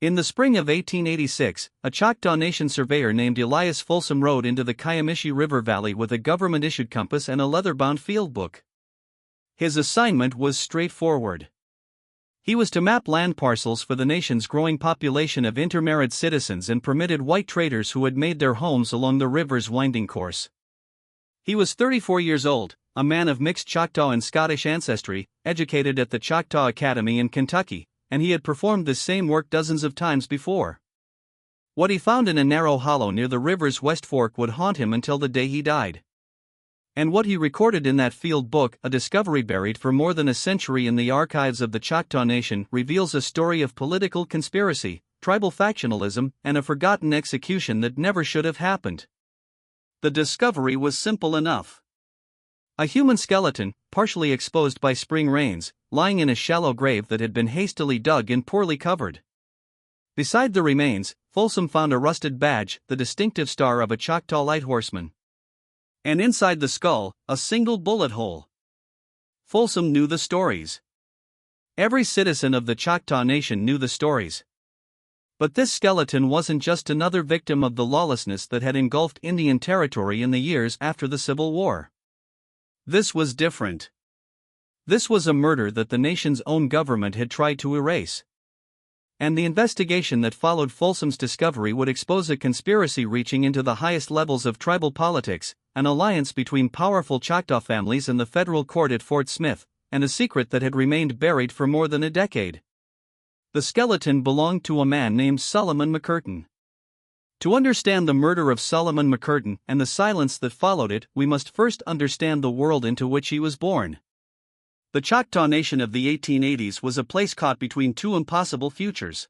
In the spring of 1886, a Choctaw Nation surveyor named Elias Folsom rode into the Kiamichi River valley with a government-issued compass and a leather-bound field book. His assignment was straightforward. He was to map land parcels for the nation's growing population of intermarried citizens and permitted white traders who had made their homes along the river's winding course. He was 34 years old, a man of mixed Choctaw and Scottish ancestry, educated at the Choctaw Academy in Kentucky, and he had performed this same work dozens of times before. What he found in a narrow hollow near the river's west fork would haunt him until the day he died. And what he recorded in that field book, a discovery buried for more than a century in the archives of the Choctaw Nation, reveals a story of political conspiracy, tribal factionalism, and a forgotten execution that never should have happened. The discovery was simple enough. A human skeleton, partially exposed by spring rains, lying in a shallow grave that had been hastily dug and poorly covered. Beside the remains, Folsom found a rusted badge, the distinctive star of a Choctaw Lighthorseman. And inside the skull, a single bullet hole. Folsom knew the stories. Every citizen of the Choctaw Nation knew the stories. But this skeleton wasn't just another victim of the lawlessness that had engulfed Indian Territory in the years after the Civil War. This was different. This was a murder that the nation's own government had tried to erase. And the investigation that followed Folsom's discovery would expose a conspiracy reaching into the highest levels of tribal politics, an alliance between powerful Choctaw families and the federal court at Fort Smith, and a secret that had remained buried for more than a decade. The skeleton belonged to a man named Solomon McCurtain. To understand the murder of Solomon McCurtain and the silence that followed it, we must first understand the world into which he was born. The Choctaw Nation of the 1880s was a place caught between two impossible futures.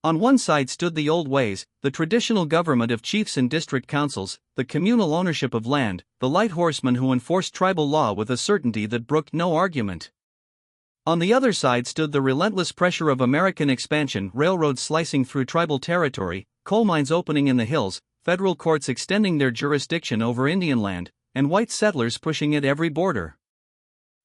On one side stood the old ways, the traditional government of chiefs and district councils, the communal ownership of land, the light horsemen who enforced tribal law with a certainty that brooked no argument. On the other side stood the relentless pressure of American expansion, railroads slicing through tribal territory, coal mines opening in the hills, federal courts extending their jurisdiction over Indian land, and white settlers pushing at every border.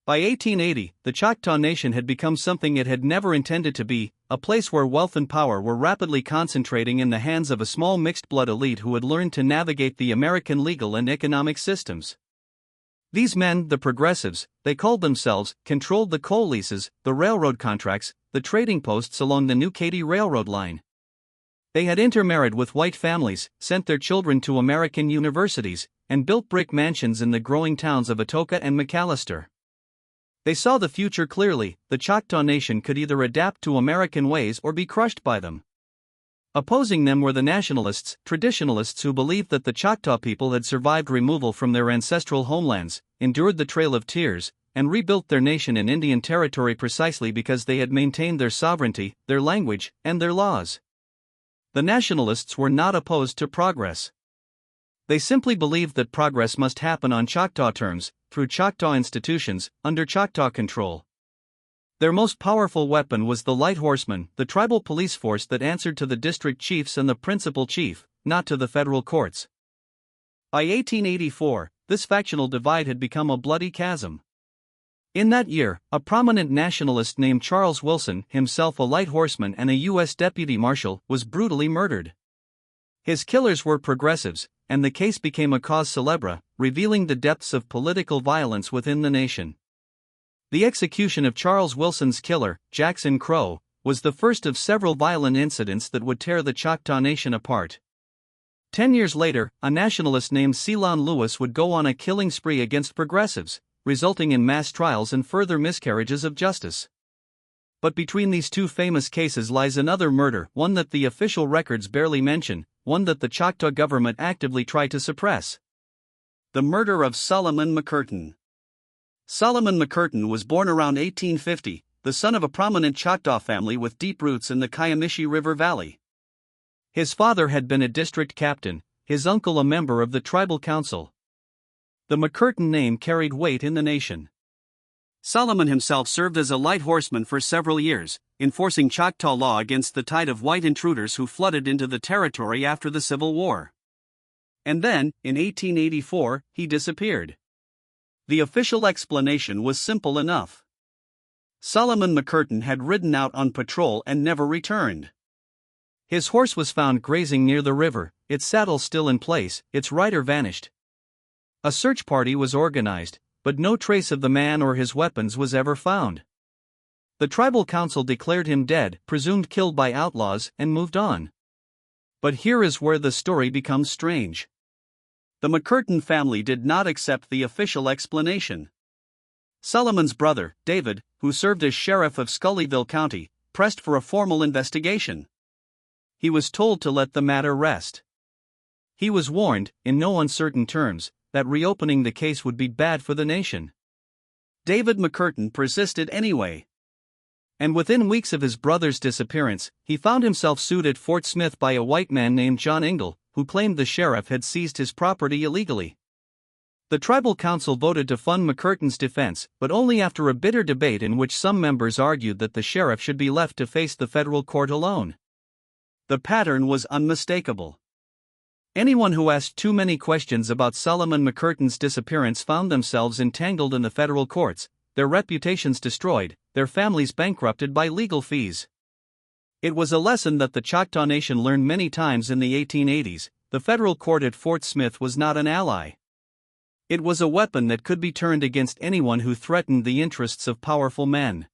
By 1880, the Choctaw Nation had become something it had never intended to be, a place where wealth and power were rapidly concentrating in the hands of a small mixed-blood elite who had learned to navigate the American legal and economic systems. These men, the progressives, they called themselves, controlled the coal leases, the railroad contracts, the trading posts along the New Katy Railroad line. They had intermarried with white families, sent their children to American universities, and built brick mansions in the growing towns of Atoka and McAllister. They saw the future clearly. The Choctaw Nation could either adapt to American ways or be crushed by them. Opposing them were the nationalists, traditionalists who believed that the Choctaw people had survived removal from their ancestral homelands, endured the Trail of Tears, and rebuilt their nation in Indian Territory precisely because they had maintained their sovereignty, their language, and their laws. The nationalists were not opposed to progress. They simply believed that progress must happen on Choctaw terms, through Choctaw institutions, under Choctaw control. Their most powerful weapon was the light horseman, the tribal police force that answered to the district chiefs and the principal chief, not to the federal courts. By 1884, this factional divide had become a bloody chasm. In that year, a prominent nationalist named Charles Wilson, himself a light horseman and a U.S. deputy marshal, was brutally murdered. His killers were progressives, and the case became a cause célèbre, revealing the depths of political violence within the nation. The execution of Charles Wilson's killer, Jackson Crow, was the first of several violent incidents that would tear the Choctaw Nation apart. 10 years later, a nationalist named Ceylon Lewis would go on a killing spree against progressives, resulting in mass trials and further miscarriages of justice. But between these two famous cases lies another murder, one that the official records barely mention, one that the Choctaw government actively tried to suppress. The murder of Solomon McCurtain. Solomon McCurtain was born around 1850, the son of a prominent Choctaw family with deep roots in the Kiamichi River Valley. His father had been a district captain, his uncle a member of the tribal council. The McCurtain name carried weight in the nation. Solomon himself served as a light horseman for several years, enforcing Choctaw law against the tide of white intruders who flooded into the territory after the Civil War. And then, in 1884, he disappeared. The official explanation was simple enough. Solomon McCurtain had ridden out on patrol and never returned. His horse was found grazing near the river, its saddle still in place, its rider vanished. A search party was organized, but no trace of the man or his weapons was ever found. The tribal council declared him dead, presumed killed by outlaws, and moved on. But here is where the story becomes strange. The McCurtain family did not accept the official explanation. Solomon's brother, David, who served as sheriff of Scullyville County, pressed for a formal investigation. He was told to let the matter rest. He was warned, in no uncertain terms, that reopening the case would be bad for the nation. David McCurtain persisted anyway. And within weeks of his brother's disappearance, he found himself sued at Fort Smith by a white man named John Ingle, who claimed the sheriff had seized his property illegally. The tribal council voted to fund McCurtain's defense, but only after a bitter debate in which some members argued that the sheriff should be left to face the federal court alone. The pattern was unmistakable. Anyone who asked too many questions about Solomon McCurtain's disappearance found themselves entangled in the federal courts, their reputations destroyed, their families bankrupted by legal fees. It was a lesson that the Choctaw Nation learned many times in the 1880s. The federal court at Fort Smith was not an ally. It was a weapon that could be turned against anyone who threatened the interests of powerful men.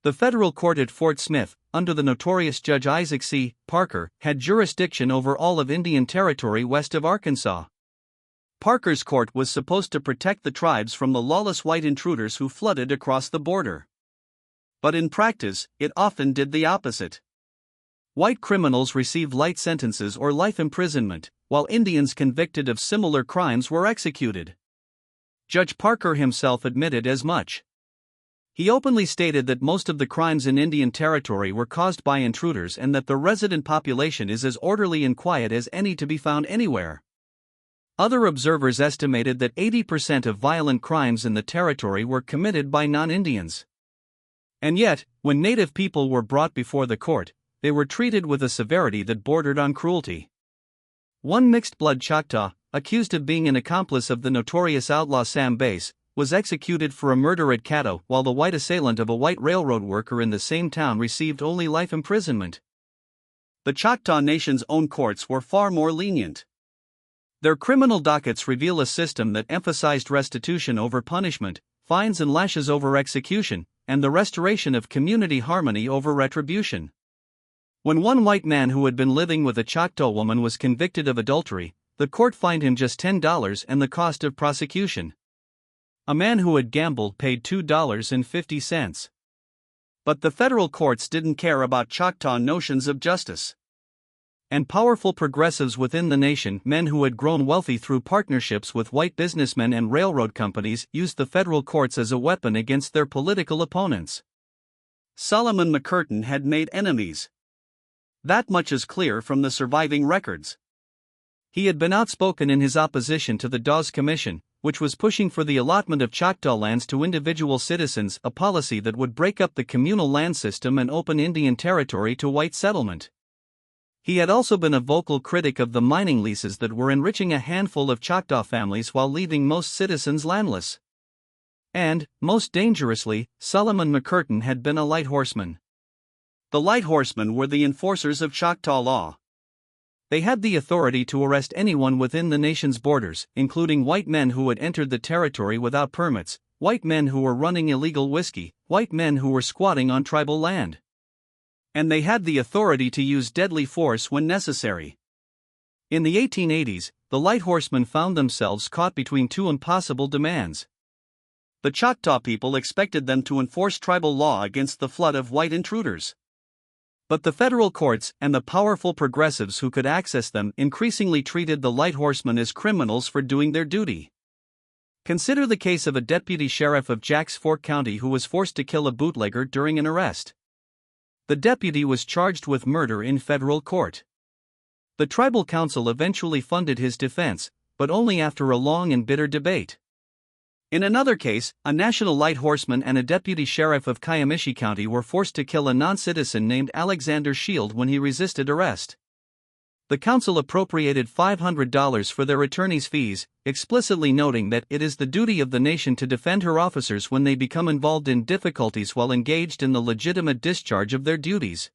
The federal court at Fort Smith, under the notorious Judge Isaac C. Parker, had jurisdiction over all of Indian Territory west of Arkansas. Parker's court was supposed to protect the tribes from the lawless white intruders who flooded across the border. But in practice, it often did the opposite. White criminals received light sentences or life imprisonment, while Indians convicted of similar crimes were executed. Judge Parker himself admitted as much. He openly stated that most of the crimes in Indian Territory were caused by intruders and that the resident population is as orderly and quiet as any to be found anywhere. Other observers estimated that 80% of violent crimes in the territory were committed by non-Indians. And yet, when Native people were brought before the court, they were treated with a severity that bordered on cruelty. One mixed-blood Choctaw, accused of being an accomplice of the notorious outlaw Sam Bass, was executed for a murder at Caddo, while the white assailant of a white railroad worker in the same town received only life imprisonment. The Choctaw Nation's own courts were far more lenient. Their criminal dockets reveal a system that emphasized restitution over punishment, fines and lashes over execution, and the restoration of community harmony over retribution. When one white man who had been living with a Choctaw woman was convicted of adultery, the court fined him just $10 and the cost of prosecution. A man who had gambled paid $2.50. But the federal courts didn't care about Choctaw notions of justice. And powerful progressives within the nation, men who had grown wealthy through partnerships with white businessmen and railroad companies, used the federal courts as a weapon against their political opponents. Solomon McCurtain had made enemies. That much is clear from the surviving records. He had been outspoken in his opposition to the Dawes Commission, which was pushing for the allotment of Choctaw lands to individual citizens, a policy that would break up the communal land system and open Indian Territory to white settlement. He had also been a vocal critic of the mining leases that were enriching a handful of Choctaw families while leaving most citizens landless. And, most dangerously, Solomon McCurtain had been a Lighthorseman. The Lighthorsemen were the enforcers of Choctaw law. They had the authority to arrest anyone within the nation's borders, including white men who had entered the territory without permits, white men who were running illegal whiskey, white men who were squatting on tribal land. And they had the authority to use deadly force when necessary. In the 1880s, the Lighthorsemen found themselves caught between two impossible demands. The Choctaw people expected them to enforce tribal law against the flood of white intruders. But the federal courts and the powerful progressives who could access them increasingly treated the Lighthorsemen as criminals for doing their duty. Consider the case of a deputy sheriff of Jack's Fork County who was forced to kill a bootlegger during an arrest. The deputy was charged with murder in federal court. The tribal council eventually funded his defense, but only after a long and bitter debate. In another case, a national Lighthorseman and a deputy sheriff of Kiamichi County were forced to kill a non-citizen named Alexander Shield when he resisted arrest. The council appropriated $500 for their attorney's fees, explicitly noting that it is the duty of the nation to defend her officers when they become involved in difficulties while engaged in the legitimate discharge of their duties.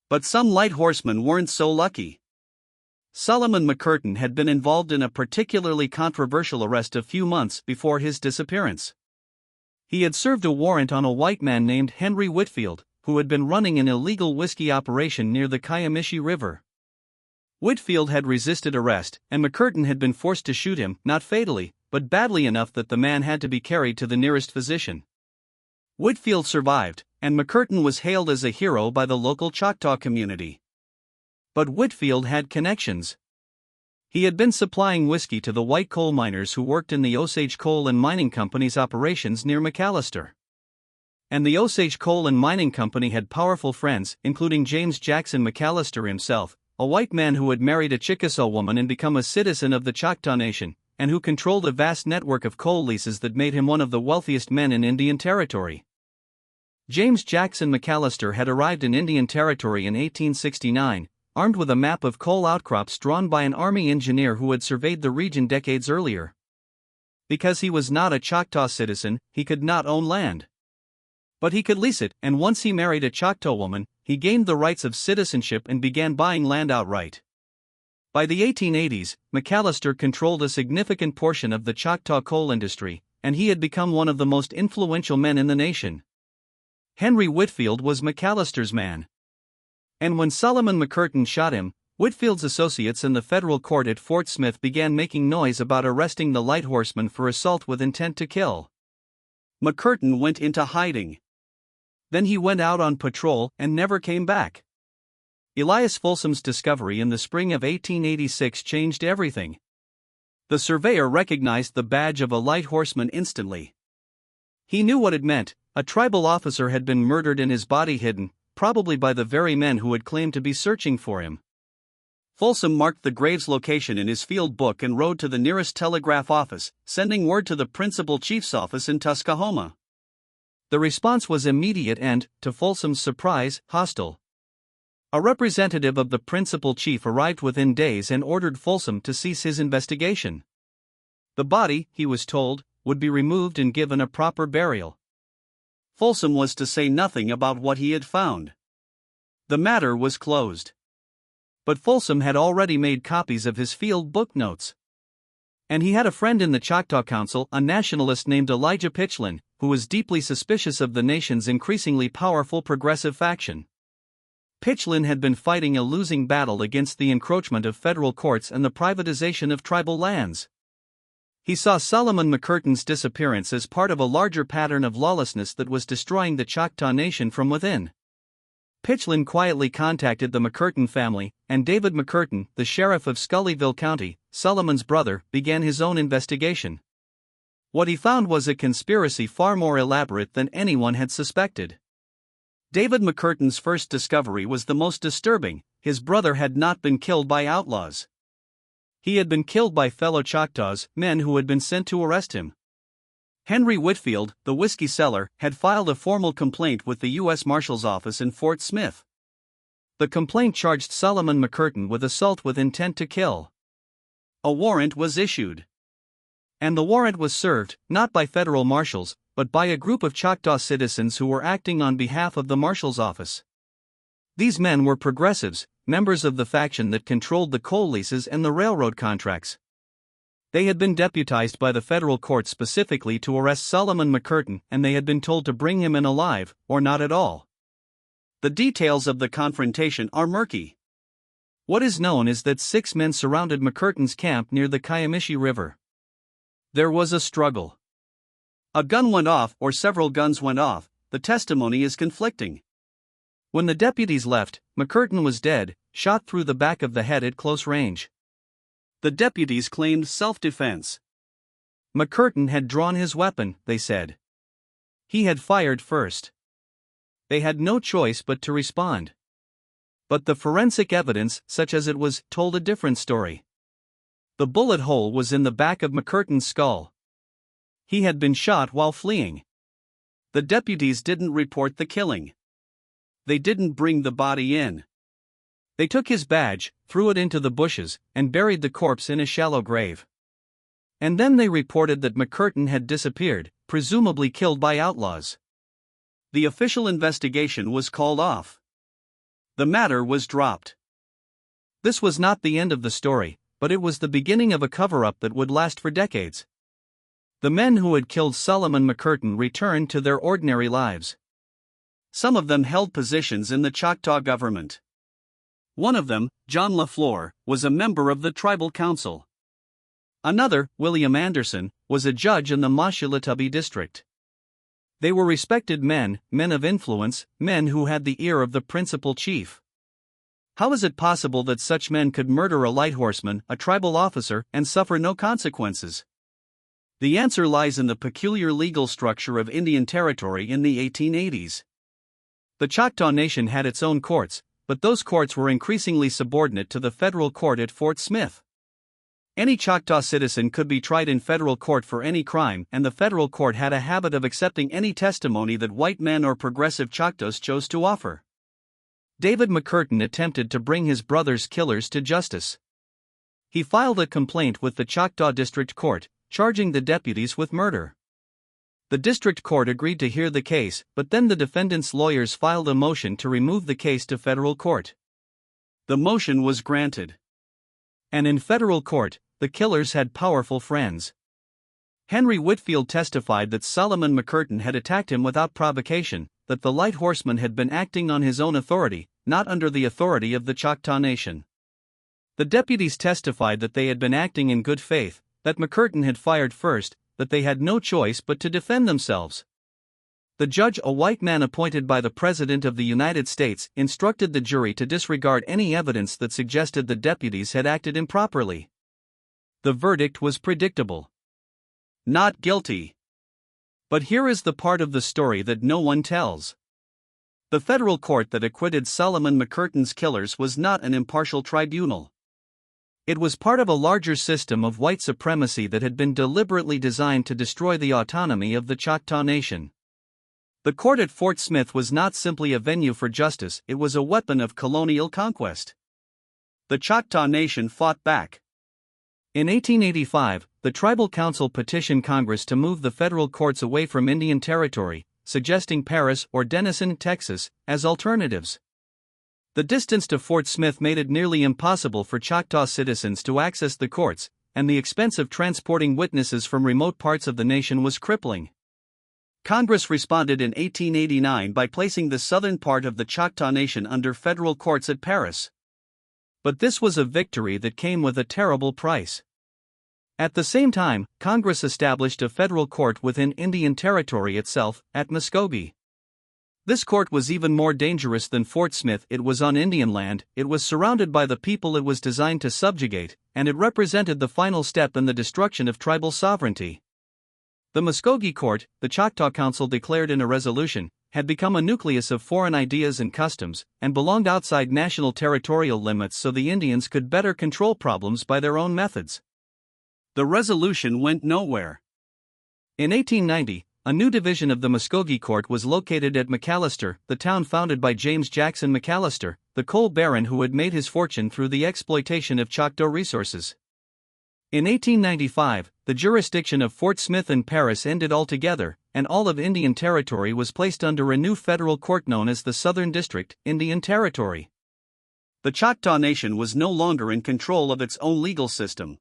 But some light horsemen weren't so lucky. Solomon McCurtain had been involved in a particularly controversial arrest a few months before his disappearance. He had served a warrant on a white man named Henry Whitfield, who had been running an illegal whiskey operation near the Kiamichi River. Whitfield had resisted arrest, and McCurtain had been forced to shoot him, not fatally, but badly enough that the man had to be carried to the nearest physician. Whitfield survived, and McCurtain was hailed as a hero by the local Choctaw community. But Whitfield had connections. He had been supplying whiskey to the white coal miners who worked in the Osage Coal and Mining Company's operations near McAllister. And the Osage Coal and Mining Company had powerful friends, including James Jackson McAllister himself, a white man who had married a Chickasaw woman and become a citizen of the Choctaw Nation, and who controlled a vast network of coal leases that made him one of the wealthiest men in Indian Territory. James Jackson McAllister had arrived in Indian Territory in 1869, armed with a map of coal outcrops drawn by an army engineer who had surveyed the region decades earlier. Because he was not a Choctaw citizen, he could not own land. But he could lease it, and once he married a Choctaw woman, he gained the rights of citizenship and began buying land outright. By the 1880s, McAllister controlled a significant portion of the Choctaw coal industry, and he had become one of the most influential men in the nation. Henry Whitfield was McAllister's man. And when Solomon McCurtain shot him, Whitfield's associates in the federal court at Fort Smith began making noise about arresting the Lighthorseman for assault with intent to kill. McCurtain went into hiding. Then he went out on patrol and never came back. Elias Folsom's discovery in the spring of 1886 changed everything. The surveyor recognized the badge of a light horseman instantly. He knew what it meant. A tribal officer had been murdered and his body hidden, probably by the very men who had claimed to be searching for him. Folsom marked the grave's location in his field book and rode to the nearest telegraph office, sending word to the principal chief's office in Tuskahoma. The response was immediate and, to Folsom's surprise, hostile. A representative of the principal chief arrived within days and ordered Folsom to cease his investigation. The body, he was told, would be removed and given a proper burial. Folsom was to say nothing about what he had found. The matter was closed. But Folsom had already made copies of his field book notes. And he had a friend in the Choctaw Council, a nationalist named Elijah Pitchlynn, who was deeply suspicious of the nation's increasingly powerful progressive faction. Pitchlynn had been fighting a losing battle against the encroachment of federal courts and the privatization of tribal lands. He saw Solomon McCurtain's disappearance as part of a larger pattern of lawlessness that was destroying the Choctaw Nation from within. Pitchlynn quietly contacted the McCurtain family, and David McCurtain, the sheriff of Scullyville County, Solomon's brother, began his own investigation. What he found was a conspiracy far more elaborate than anyone had suspected. David McCurtain's first discovery was the most disturbing: his brother had not been killed by outlaws. He had been killed by fellow Choctaws, men who had been sent to arrest him. Henry Whitfield, the whiskey seller, had filed a formal complaint with the U.S. Marshal's office in Fort Smith. The complaint charged Solomon McCurtain with assault with intent to kill. A warrant was issued. And the warrant was served, not by federal marshals, but by a group of Choctaw citizens who were acting on behalf of the Marshal's office. These men were progressives, members of the faction that controlled the coal leases and the railroad contracts. They had been deputized by the federal court specifically to arrest Solomon McCurtain, and they had been told to bring him in alive, or not at all. The details of the confrontation are murky. What is known is that 6 men surrounded McCurtain's camp near the Kiamichi River. There was a struggle. A gun went off, or several guns went off. The testimony is conflicting. When the deputies left, McCurtain was dead, shot through the back of the head at close range. The deputies claimed self-defense. McCurtain had drawn his weapon, they said. He had fired first. They had no choice but to respond. But the forensic evidence, such as it was, told a different story. The bullet hole was in the back of McCurtain's skull. He had been shot while fleeing. The deputies didn't report the killing. They didn't bring the body in. They took his badge, threw it into the bushes, and buried the corpse in a shallow grave. And then they reported that McCurtain had disappeared, presumably killed by outlaws. The official investigation was called off. The matter was dropped. This was not the end of the story, but it was the beginning of a cover-up that would last for decades. The men who had killed Solomon McCurtain returned to their ordinary lives. Some of them held positions in the Choctaw government. One of them, John LaFleur, was a member of the tribal council. Another, William Anderson, was a judge in the Mashilatubi district. They were respected men of influence, men who had the ear of the principal chief. How is it possible that such men could murder a lighthorseman, a tribal officer, and suffer no consequences? The answer lies in the peculiar legal structure of Indian Territory in the 1880s. The Choctaw Nation had its own courts, but those courts were increasingly subordinate to the federal court at Fort Smith. Any Choctaw citizen could be tried in federal court for any crime, and the federal court had a habit of accepting any testimony that white men or progressive Choctaws chose to offer. David McCurtain attempted to bring his brother's killers to justice. He filed a complaint with the Choctaw District Court, charging the deputies with murder. The district court agreed to hear the case, but then the defendant's lawyers filed a motion to remove the case to federal court. The motion was granted. And in federal court, the killers had powerful friends. Henry Whitfield testified that Solomon McCurtain had attacked him without provocation, that the light horseman had been acting on his own authority, not under the authority of the Choctaw Nation. The deputies testified that they had been acting in good faith, that McCurtain had fired first, that they had no choice but to defend themselves. The judge, a white man appointed by the President of the United States, instructed the jury to disregard any evidence that suggested the deputies had acted improperly. The verdict was predictable. Not guilty. But here is the part of the story that no one tells. The federal court that acquitted Solomon McCurtain's killers was not an impartial tribunal. It was part of a larger system of white supremacy that had been deliberately designed to destroy the autonomy of the Choctaw Nation. The court at Fort Smith was not simply a venue for justice, it was a weapon of colonial conquest. The Choctaw Nation fought back. In 1885, the Tribal Council petitioned Congress to move the federal courts away from Indian Territory, suggesting Paris or Denison, Texas, as alternatives. The distance to Fort Smith made it nearly impossible for Choctaw citizens to access the courts, and the expense of transporting witnesses from remote parts of the nation was crippling. Congress responded in 1889 by placing the southern part of the Choctaw Nation under federal courts at Paris. But this was a victory that came with a terrible price. At the same time, Congress established a federal court within Indian Territory itself, at Muskogee. This court was even more dangerous than Fort Smith. It was on Indian land, it was surrounded by the people it was designed to subjugate, and it represented the final step in the destruction of tribal sovereignty. The Muskogee Court, the Choctaw Council declared in a resolution, had become a nucleus of foreign ideas and customs, and belonged outside national territorial limits so the Indians could better control problems by their own methods. The resolution went nowhere. In 1890, a new division of the Muskogee Court was located at McAllister, the town founded by James Jackson McAllister, the coal baron who had made his fortune through the exploitation of Choctaw resources. In 1895, the jurisdiction of Fort Smith and Paris ended altogether, and all of Indian Territory was placed under a new federal court known as the Southern District, Indian Territory. The Choctaw Nation was no longer in control of its own legal system.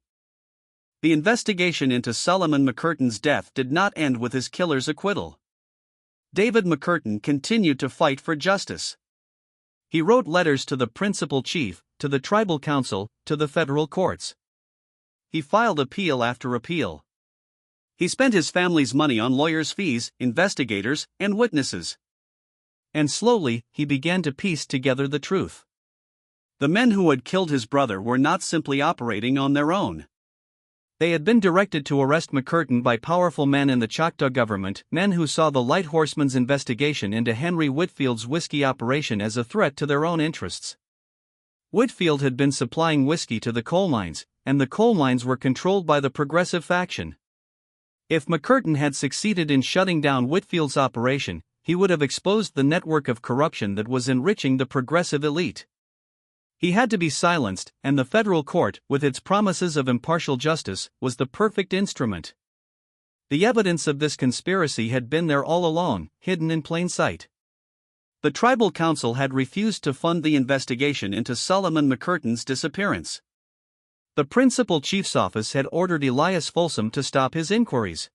The investigation into Solomon McCurtain's death did not end with his killer's acquittal. David McCurtain continued to fight for justice. He wrote letters to the principal chief, to the tribal council, to the federal courts. He filed appeal after appeal. He spent his family's money on lawyers' fees, investigators, and witnesses. And slowly, he began to piece together the truth. The men who had killed his brother were not simply operating on their own. They had been directed to arrest McCurtain by powerful men in the Choctaw government, men who saw the light horseman's investigation into Henry Whitfield's whiskey operation as a threat to their own interests. Whitfield had been supplying whiskey to the coal mines, and the coal mines were controlled by the progressive faction. If McCurtain had succeeded in shutting down Whitfield's operation, he would have exposed the network of corruption that was enriching the progressive elite. He had to be silenced, and the federal court, with its promises of impartial justice, was the perfect instrument. The evidence of this conspiracy had been there all along, hidden in plain sight. The tribal council had refused to fund the investigation into Solomon McCurtain's disappearance. The principal chief's office had ordered Elias Folsom to stop his inquiries.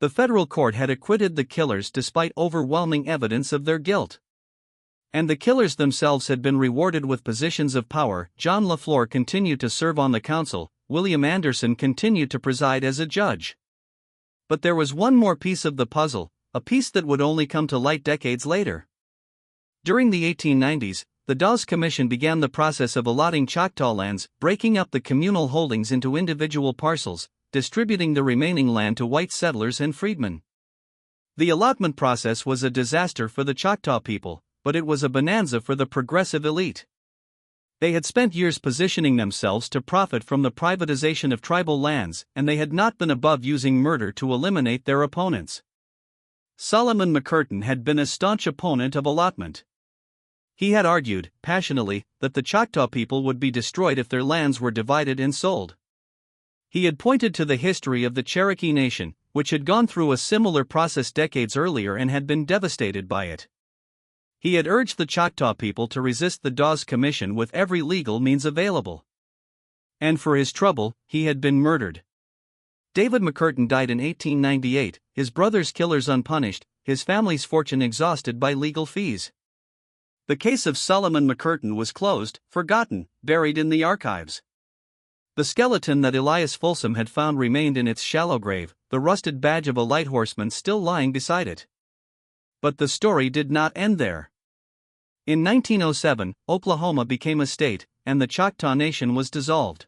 The federal court had acquitted the killers despite overwhelming evidence of their guilt. And the killers themselves had been rewarded with positions of power. John LaFleur continued to serve on the council, William Anderson continued to preside as a judge. But there was one more piece of the puzzle, a piece that would only come to light decades later. During the 1890s, the Dawes Commission began the process of allotting Choctaw lands, breaking up the communal holdings into individual parcels, distributing the remaining land to white settlers and freedmen. The allotment process was a disaster for the Choctaw people, but it was a bonanza for the progressive elite. They had spent years positioning themselves to profit from the privatization of tribal lands, and they had not been above using murder to eliminate their opponents. Solomon McCurtain had been a staunch opponent of allotment. He had argued, passionately, that the Choctaw people would be destroyed if their lands were divided and sold. He had pointed to the history of the Cherokee Nation, which had gone through a similar process decades earlier and had been devastated by it. He had urged the Choctaw people to resist the Dawes Commission with every legal means available. And for his trouble, he had been murdered. David McCurtain died in 1898, his brother's killers unpunished, his family's fortune exhausted by legal fees. The case of Solomon McCurtain was closed, forgotten, buried in the archives. The skeleton that Elias Folsom had found remained in its shallow grave, the rusted badge of a Lighthorseman still lying beside it. But the story did not end there. In 1907, Oklahoma became a state, and the Choctaw Nation was dissolved.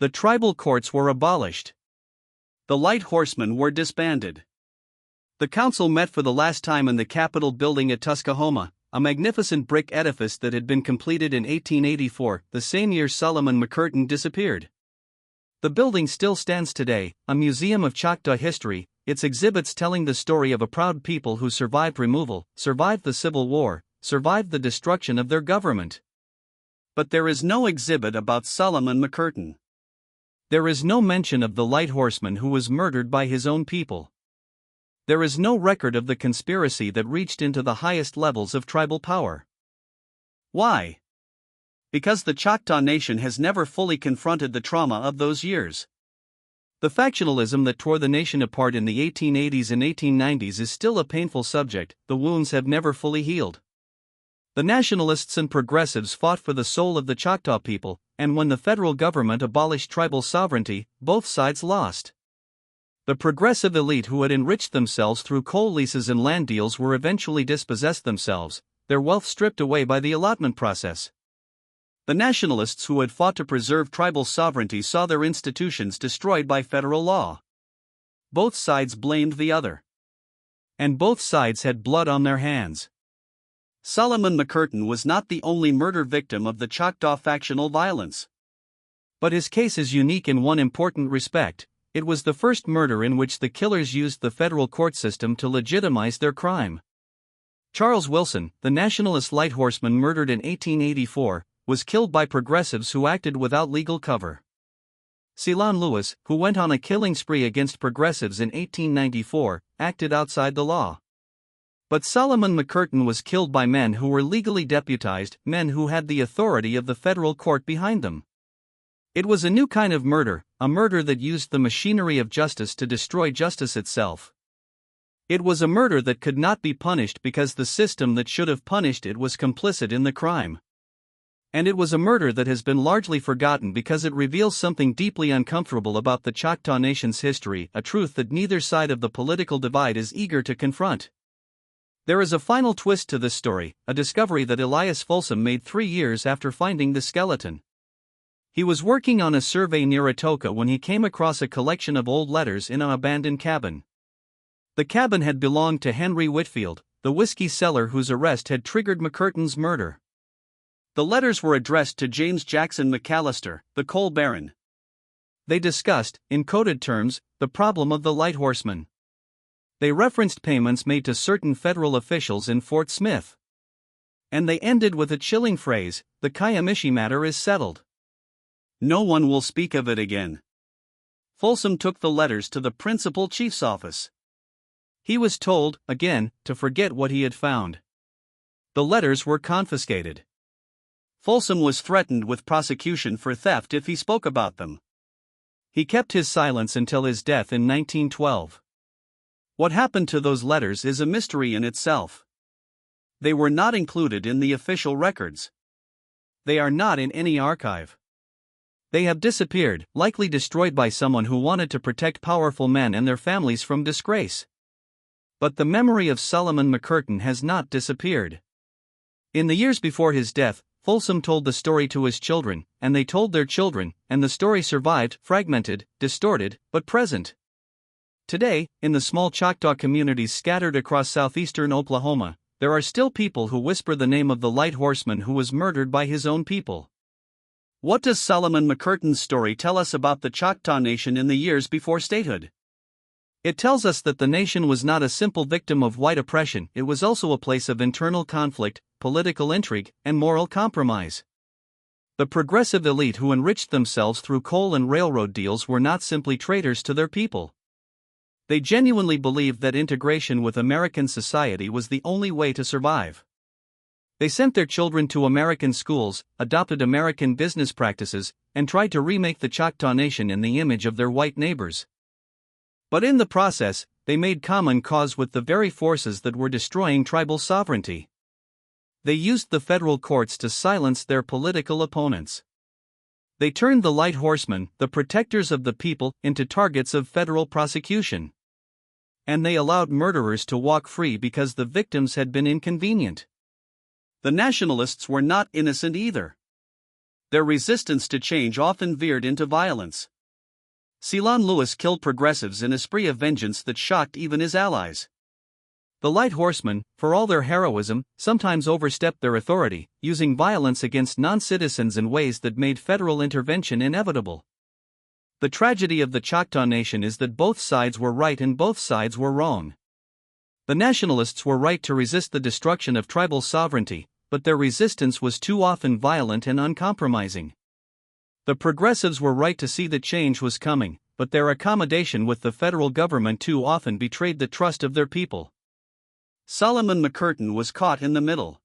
The tribal courts were abolished. The Lighthorsemen were disbanded. The council met for the last time in the Capitol building at Tuskahoma, a magnificent brick edifice that had been completed in 1884, the same year Solomon McCurtain disappeared. The building still stands today, a museum of Choctaw history, its exhibits telling the story of a proud people who survived removal, survived the Civil War, survived the destruction of their government. But there is no exhibit about Solomon McCurtain. There is no mention of the Lighthorseman who was murdered by his own people. There is no record of the conspiracy that reached into the highest levels of tribal power. Why? Because the Choctaw Nation has never fully confronted the trauma of those years. The factionalism that tore the nation apart in the 1880s and 1890s is still a painful subject, the wounds have never fully healed. The nationalists and progressives fought for the soul of the Choctaw people, and when the federal government abolished tribal sovereignty, both sides lost. The progressive elite who had enriched themselves through coal leases and land deals were eventually dispossessed themselves, their wealth stripped away by the allotment process. The nationalists who had fought to preserve tribal sovereignty saw their institutions destroyed by federal law. Both sides blamed the other. And both sides had blood on their hands. Solomon McCurtain was not the only murder victim of the Choctaw factional violence. But his case is unique in one important respect. It was the first murder in which the killers used the federal court system to legitimize their crime. Charles Wilson, the nationalist Lighthorseman murdered in 1884, was killed by progressives who acted without legal cover. Ceylon Lewis, who went on a killing spree against progressives in 1894, acted outside the law. But Solomon McCurtain was killed by men who were legally deputized, men who had the authority of the federal court behind them. It was a new kind of murder, a murder that used the machinery of justice to destroy justice itself. It was a murder that could not be punished because the system that should have punished it was complicit in the crime. And it was a murder that has been largely forgotten because it reveals something deeply uncomfortable about the Choctaw Nation's history, a truth that neither side of the political divide is eager to confront. There is a final twist to this story, a discovery that Elias Folsom made 3 years after finding the skeleton. He was working on a survey near Atoka when he came across a collection of old letters in an abandoned cabin. The cabin had belonged to Henry Whitfield, the whiskey seller whose arrest had triggered McCurtain's murder. The letters were addressed to James Jackson McAllister, the coal baron. They discussed, in coded terms, the problem of the Lighthorseman. They referenced payments made to certain federal officials in Fort Smith. And they ended with a chilling phrase, "The Kiamichi matter is settled. No one will speak of it again." Folsom took the letters to the principal chief's office. He was told, again, to forget what he had found. The letters were confiscated. Folsom was threatened with prosecution for theft if he spoke about them. He kept his silence until his death in 1912. What happened to those letters is a mystery in itself. They were not included in the official records. They are not in any archive. They have disappeared, likely destroyed by someone who wanted to protect powerful men and their families from disgrace. But the memory of Solomon McCurtain has not disappeared. In the years before his death, Folsom told the story to his children, and they told their children, and the story survived, fragmented, distorted, but present. Today, in the small Choctaw communities scattered across southeastern Oklahoma, there are still people who whisper the name of the Lighthorseman who was murdered by his own people. What does Solomon McCurtain's story tell us about the Choctaw Nation in the years before statehood? It tells us that the nation was not a simple victim of white oppression, it was also a place of internal conflict, political intrigue, and moral compromise. The progressive elite who enriched themselves through coal and railroad deals were not simply traitors to their people. They genuinely believed that integration with American society was the only way to survive. They sent their children to American schools, adopted American business practices, and tried to remake the Choctaw Nation in the image of their white neighbors. But in the process, they made common cause with the very forces that were destroying tribal sovereignty. They used the federal courts to silence their political opponents. They turned the Lighthorsemen, the protectors of the people, into targets of federal prosecution. And they allowed murderers to walk free because the victims had been inconvenient. The nationalists were not innocent either. Their resistance to change often veered into violence. Ceylon Lewis killed progressives in a spree of vengeance that shocked even his allies. The Lighthorsemen, for all their heroism, sometimes overstepped their authority, using violence against non-citizens in ways that made federal intervention inevitable. The tragedy of the Choctaw Nation is that both sides were right and both sides were wrong. The nationalists were right to resist the destruction of tribal sovereignty, but their resistance was too often violent and uncompromising. The progressives were right to see that change was coming, but their accommodation with the federal government too often betrayed the trust of their people. Solomon McCurtain was caught in the middle.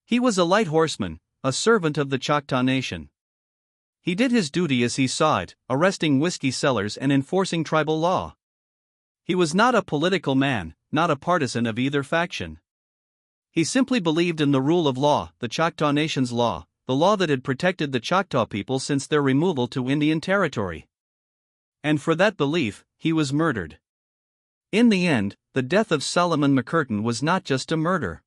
He was a Lighthorseman, a servant of the Choctaw Nation. He did his duty as he saw it, arresting whiskey sellers and enforcing tribal law. He was not a political man, not a partisan of either faction. He simply believed in the rule of law, the Choctaw Nation's law, the law that had protected the Choctaw people since their removal to Indian Territory. And for that belief, he was murdered. In the end, the death of Solomon McCurtain was not just a murder.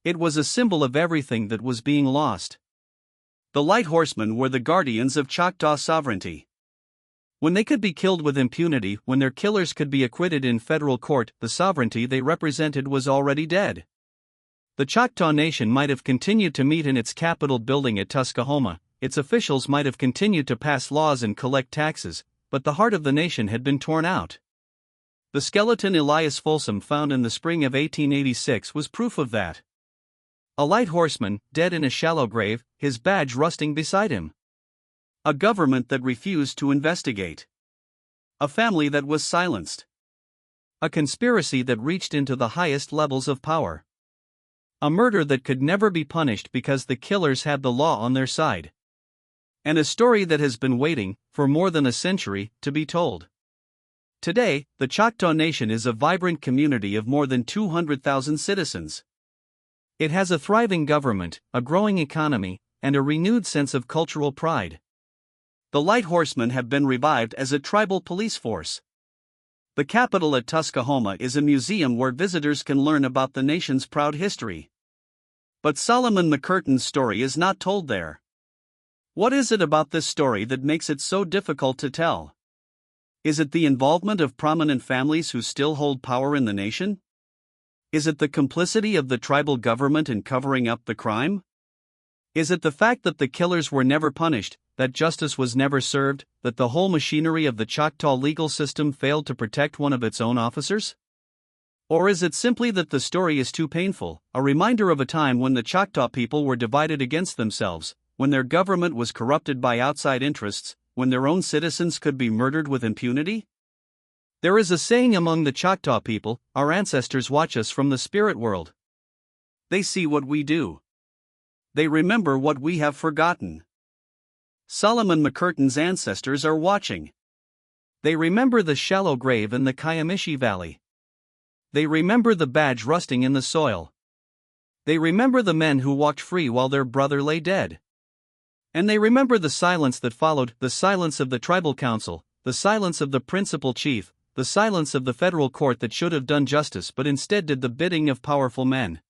It was a symbol of everything that was being lost. The Lighthorsemen were the guardians of Choctaw sovereignty. When they could be killed with impunity, when their killers could be acquitted in federal court, the sovereignty they represented was already dead. The Choctaw Nation might have continued to meet in its Capitol building at Tuskahoma, its officials might have continued to pass laws and collect taxes, but the heart of the nation had been torn out. The skeleton Elias Folsom found in the spring of 1886 was proof of that. A Lighthorseman, dead in a shallow grave, his badge rusting beside him. A government that refused to investigate. A family that was silenced. A conspiracy that reached into the highest levels of power. A murder that could never be punished because the killers had the law on their side. And a story that has been waiting, for more than a century, to be told. Today, the Choctaw Nation is a vibrant community of more than 200,000 citizens. It has a thriving government, a growing economy, and a renewed sense of cultural pride. The Lighthorsemen have been revived as a tribal police force. The Capitol at Tuskahoma is a museum where visitors can learn about the nation's proud history. But Solomon McCurtain's story is not told there. What is it about this story that makes it so difficult to tell? Is it the involvement of prominent families who still hold power in the nation? Is it the complicity of the tribal government in covering up the crime? Is it the fact that the killers were never punished, that justice was never served, that the whole machinery of the Choctaw legal system failed to protect one of its own officers? Or is it simply that the story is too painful, a reminder of a time when the Choctaw people were divided against themselves, when their government was corrupted by outside interests, when their own citizens could be murdered with impunity? There is a saying among the Choctaw people, our ancestors watch us from the spirit world. They see what we do. They remember what we have forgotten. Solomon McCurtain's ancestors are watching. They remember the shallow grave in the Kiamichi Valley. They remember the badge rusting in the soil. They remember the men who walked free while their brother lay dead. And they remember the silence that followed, the silence of the tribal council, the silence of the principal chief, the silence of the federal court that should have done justice but instead did the bidding of powerful men.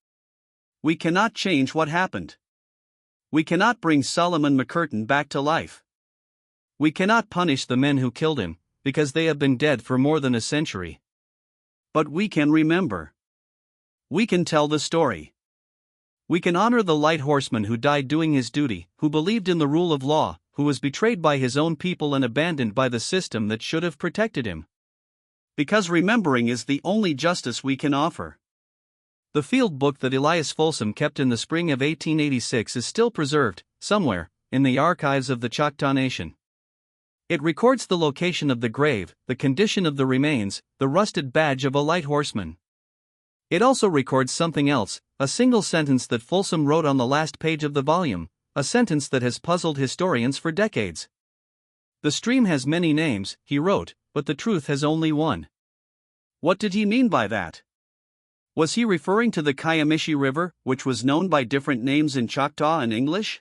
We cannot change what happened. We cannot bring Solomon McCurtain back to life. We cannot punish the men who killed him, because they have been dead for more than a century. But we can remember. We can tell the story. We can honor the Lighthorseman who died doing his duty, who believed in the rule of law, who was betrayed by his own people and abandoned by the system that should have protected him. Because remembering is the only justice we can offer. The field book that Elias Folsom kept in the spring of 1886 is still preserved, somewhere, in the archives of the Choctaw Nation. It records the location of the grave, the condition of the remains, the rusted badge of a light horseman. It also records something else, a single sentence that Folsom wrote on the last page of the volume, a sentence that has puzzled historians for decades. "The stream has many names," he wrote, "but the truth has only one." What did he mean by that? Was he referring to the Kiamichi River, which was known by different names in Choctaw and English?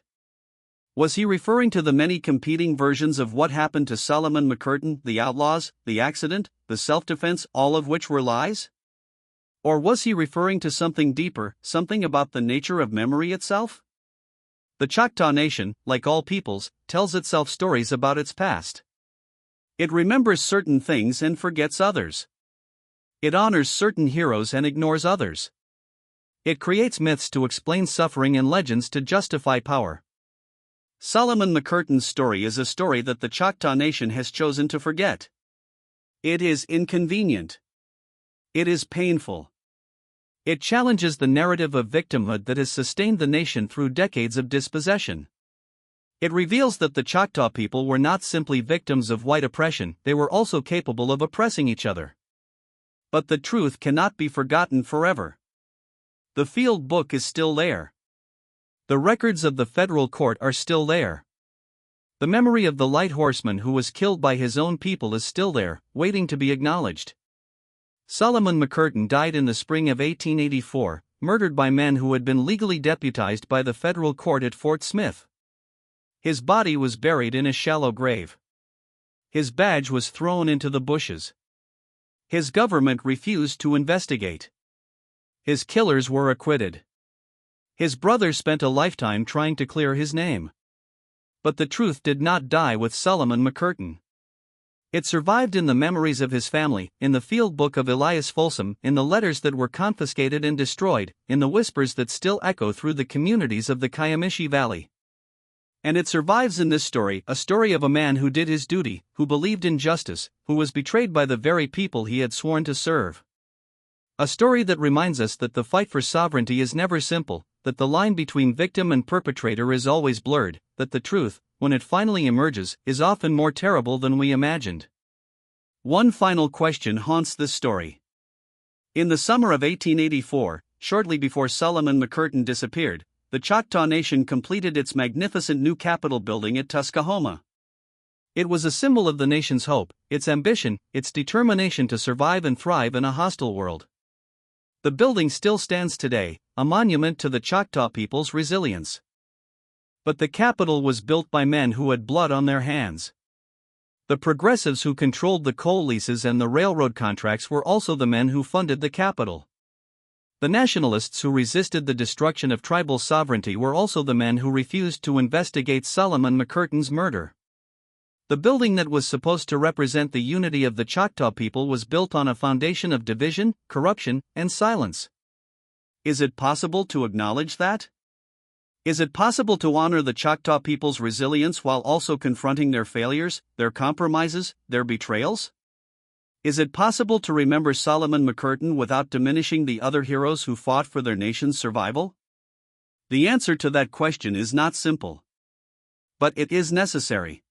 Was he referring to the many competing versions of what happened to Solomon McCurtain, the outlaws, the accident, the self-defense, all of which were lies? Or was he referring to something deeper, something about the nature of memory itself? The Choctaw Nation, like all peoples, tells itself stories about its past. It remembers certain things and forgets others. It honors certain heroes and ignores others. It creates myths to explain suffering and legends to justify power. Solomon McCurtain's story is a story that the Choctaw Nation has chosen to forget. It is inconvenient. It is painful. It challenges the narrative of victimhood that has sustained the nation through decades of dispossession. It reveals that the Choctaw people were not simply victims of white oppression, they were also capable of oppressing each other. But the truth cannot be forgotten forever. The field book is still there. The records of the federal court are still there. The memory of the light horseman who was killed by his own people is still there, waiting to be acknowledged. Solomon McCurtain died in the spring of 1884, murdered by men who had been legally deputized by the federal court at Fort Smith. His body was buried in a shallow grave. His badge was thrown into the bushes. His government refused to investigate. His killers were acquitted. His brother spent a lifetime trying to clear his name. But the truth did not die with Solomon McCurtain. It survived in the memories of his family, in the field book of Elias Folsom, in the letters that were confiscated and destroyed, in the whispers that still echo through the communities of the Kiamichi Valley. And it survives in this story, a story of a man who did his duty, who believed in justice, who was betrayed by the very people he had sworn to serve. A story that reminds us that the fight for sovereignty is never simple, that the line between victim and perpetrator is always blurred, that the truth, when it finally emerges, is often more terrible than we imagined. One final question haunts this story. In the summer of 1884, shortly before Solomon McCurtain disappeared, the Choctaw Nation completed its magnificent new Capitol building at Tuskahoma. It was a symbol of the nation's hope, its ambition, its determination to survive and thrive in a hostile world. The building still stands today, a monument to the Choctaw people's resilience. But the Capitol was built by men who had blood on their hands. The progressives who controlled the coal leases and the railroad contracts were also the men who funded the Capitol. The nationalists who resisted the destruction of tribal sovereignty were also the men who refused to investigate Solomon McCurtain's murder. The building that was supposed to represent the unity of the Choctaw people was built on a foundation of division, corruption, and silence. Is it possible to acknowledge that? Is it possible to honor the Choctaw people's resilience while also confronting their failures, their compromises, their betrayals? Is it possible to remember Solomon McCurtain without diminishing the other heroes who fought for their nation's survival? The answer to that question is not simple. But it is necessary.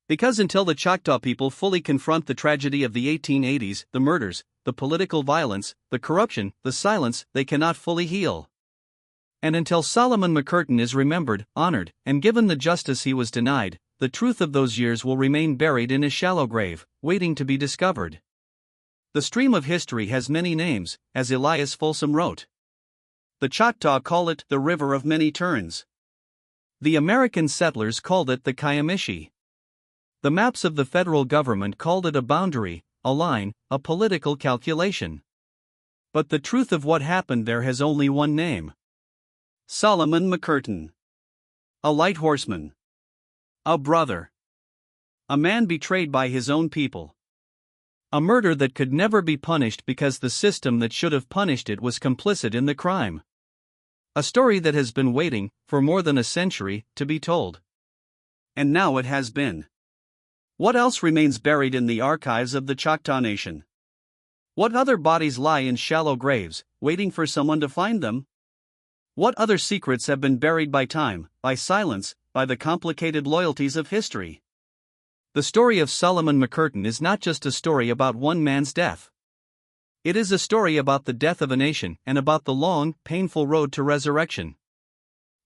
Because until the Choctaw people fully confront the tragedy of the 1880s, the murders, the political violence, the corruption, the silence, they cannot fully heal. And until Solomon McCurtain is remembered, honored, and given the justice he was denied, the truth of those years will remain buried in his shallow grave, waiting to be discovered. The stream of history has many names, as Elias Folsom wrote. The Choctaw call it the River of Many Turns. The American settlers called it the Kiamichi. The maps of the federal government called it a boundary, a line, a political calculation. But the truth of what happened there has only one name. Solomon McCurtain. A light horseman. A brother. A man betrayed by his own people. A murder that could never be punished because the system that should have punished it was complicit in the crime. A story that has been waiting, for more than a century, to be told. And now it has been. What else remains buried in the archives of the Choctaw Nation? What other bodies lie in shallow graves, waiting for someone to find them? What other secrets have been buried by time, by silence, by the complicated loyalties of history? The story of Solomon McCurtain is not just a story about one man's death. It is a story about the death of a nation and about the long, painful road to resurrection.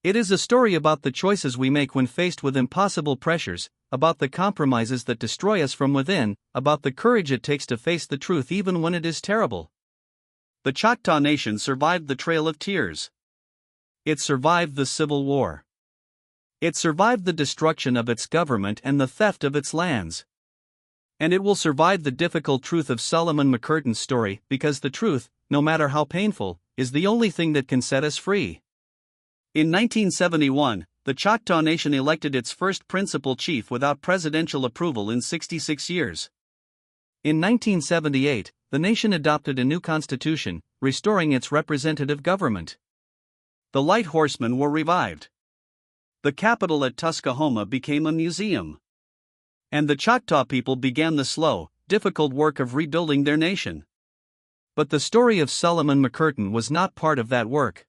It is a story about the choices we make when faced with impossible pressures, about the compromises that destroy us from within, about the courage it takes to face the truth even when it is terrible. The Choctaw Nation survived the Trail of Tears. It survived the Civil War. It survived the destruction of its government and the theft of its lands. And it will survive the difficult truth of Solomon McCurtain's story, because the truth, no matter how painful, is the only thing that can set us free. In 1971, the Choctaw Nation elected its first principal chief without presidential approval in 66 years. In 1978, the nation adopted a new constitution, restoring its representative government. The light horsemen were revived. The Capitol at Tuskahoma became a museum. And the Choctaw people began the slow, difficult work of rebuilding their nation. But the story of Solomon McCurtain was not part of that work.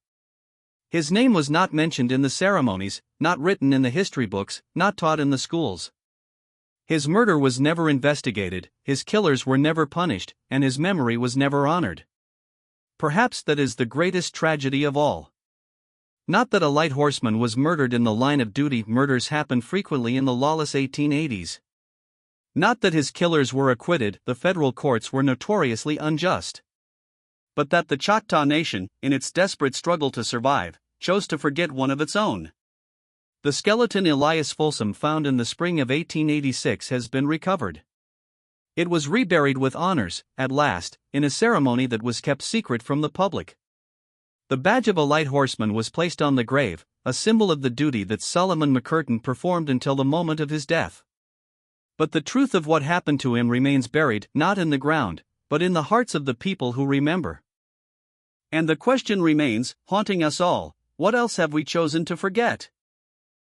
His name was not mentioned in the ceremonies, not written in the history books, not taught in the schools. His murder was never investigated, his killers were never punished, and his memory was never honored. Perhaps that is the greatest tragedy of all. Not that a light horseman was murdered in the line of duty, murders happened frequently in the lawless 1880s. Not that his killers were acquitted, the federal courts were notoriously unjust. But that the Choctaw Nation, in its desperate struggle to survive, chose to forget one of its own. The skeleton Elias Folsom found in the spring of 1886 has been recovered. It was reburied with honors, at last, in a ceremony that was kept secret from the public. The badge of a light horseman was placed on the grave, a symbol of the duty that Solomon McCurtain performed until the moment of his death. But the truth of what happened to him remains buried, not in the ground, but in the hearts of the people who remember. And the question remains, haunting us all: what else have we chosen to forget?